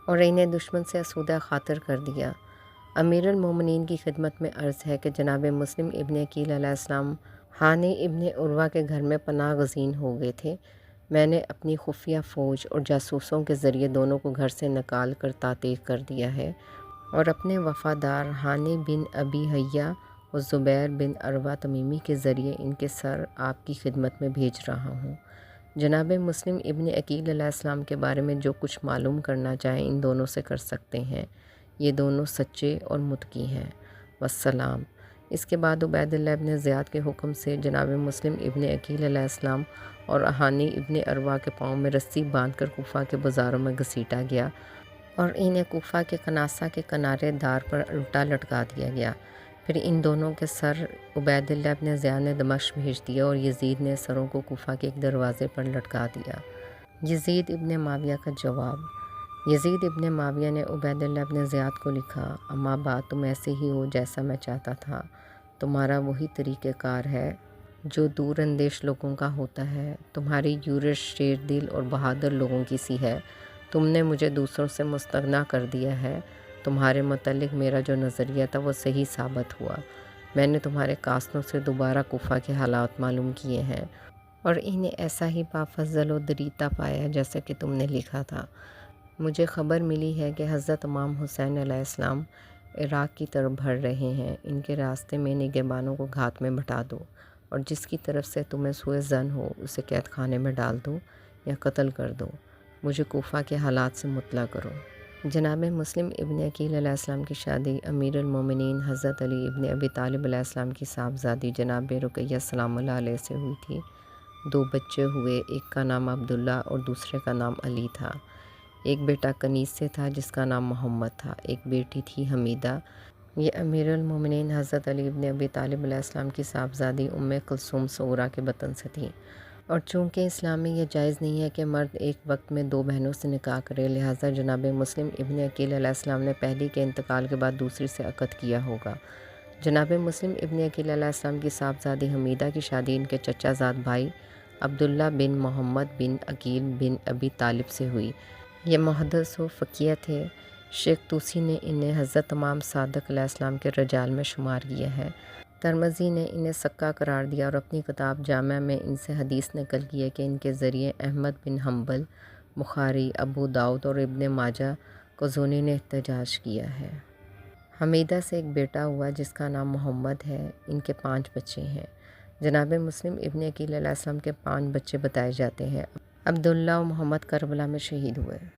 اور انہیں دشمن سے آسودہ خاطر کر دیا۔ امیر المومنین کی خدمت میں عرض ہے کہ جناب مسلم ابن عقیل علیہ السلام ہانی ابن عروہ کے گھر میں پناہ گزین ہو گئے تھے۔ میں نے اپنی خفیہ فوج اور جاسوسوں کے ذریعے دونوں کو گھر سے نکال کر تعطیق کر دیا ہے اور اپنے وفادار ہانی بن ابی حیہ اور زبیر بن عروہ تمیمی کے ذریعے ان کے سر آپ کی خدمت میں بھیج رہا ہوں۔ جناب مسلم ابن عقیل علیہ السلام کے بارے میں جو کچھ معلوم کرنا چاہیں ان دونوں سے کر سکتے ہیں۔ یہ دونوں سچے اور متقی ہیں۔ والسلام۔ اس کے بعد عبید اللہ ابن زیاد کے حکم سے جناب مسلم ابن عقیل علیہ السلام اور ہانی ابن عروہ کے پاؤں میں رسی باندھ کر کوفہ کے بازاروں میں گھسیٹا گیا اور انہیں کوفہ کے کناسہ کے کنارے دار پر الٹا لٹکا دیا گیا۔ پھر ان دونوں کے سر عبید اللہ ابن زیاد نے دمشق بھیج دیا اور یزید نے سروں کو کوفہ کے ایک دروازے پر لٹکا دیا۔ یزید ابن معاویہ کا جواب۔ یزید ابن معاویہ نے عبید اللہ ابن زیاد کو لکھا، اما بعد تم ایسے ہی ہو جیسا میں چاہتا تھا۔ تمہارا وہی طریقہ کار ہے جو دور اندیش لوگوں کا ہوتا ہے۔ تمہاری یورش شیر دل اور بہادر لوگوں کی سی ہے۔ تم نے مجھے دوسروں سے مستغنی کر دیا ہے۔ تمہارے متعلق میرا جو نظریہ تھا وہ صحیح ثابت ہوا۔ میں نے تمہارے قاصدوں سے دوبارہ کوفہ کے حالات معلوم کیے ہیں اور انہیں ایسا ہی بافضل و دریدہ پایا جیسا کہ تم نے لکھا تھا۔ مجھے خبر ملی ہے کہ حضرت امام حسین علیہ السلام عراق کی طرف بڑھ رہے ہیں۔ ان کے راستے میں نگہبانوں کو گھات میں بٹھا دو اور جس کی طرف سے تمہیں سوء ظن ہو اسے قید خانے میں ڈال دو یا قتل کر دو۔ مجھے کوفہ کے حالات سے مطلع کرو۔ جناب مسلم ابن عقیل علیہ السلام کی شادی امیر المومنین حضرت علی ابن ابی طالب علیہ السلام کی صاحبزادی جناب رقیہ سلام اللہ علیہ سے ہوئی تھی۔ 2 بچے ہوئے، ایک کا نام عبداللہ اور دوسرے کا نام علی تھا۔ ایک بیٹا کنیز سے تھا جس کا نام محمد تھا، ایک بیٹی تھی حمیدہ۔ یہ امیر المومنین حضرت علی ابن ابی طالب علیہ السلام کی صاحبزادی ام کلثوم صغریٰ کے بطن سے تھیں، اور چونکہ اسلام میں یہ جائز نہیں ہے کہ مرد ایک وقت میں 2 بہنوں سے نکاح کرے، لہٰذا جناب مسلم ابن عقیل علیہ السلام نے پہلی کے انتقال کے بعد دوسری سے عقد کیا ہوگا۔ جناب مسلم ابن عقیل علیہ السلام کی صاحبزادی حمیدہ کی شادی ان کے چچا زاد بھائی عبداللہ بن محمد بن عقیل بن ابی طالب سے ہوئی۔ یہ محدث و فقیہ تھے۔ شیخ طوسی نے انہیں حضرت امام صادق علیہ السلام کے رجال میں شمار کیا ہے۔ ترمذی نے انہیں سکہ قرار دیا اور اپنی کتاب جامع میں ان سے حدیث نقل کی ہے کہ ان کے ذریعے احمد بن حنبل، بخاری، ابو داؤد اور ابن ماجہ قزوینی نے احتجاج کیا ہے۔ حمیدہ سے ایک بیٹا ہوا جس کا نام محمد ہے۔ ان کے 5 بچے ہیں۔ جناب مسلم ابن عقیل علیہ السلام کے 5 بچے بتائے جاتے ہیں۔ عبداللہ و محمد کربلا میں شہید ہوئے۔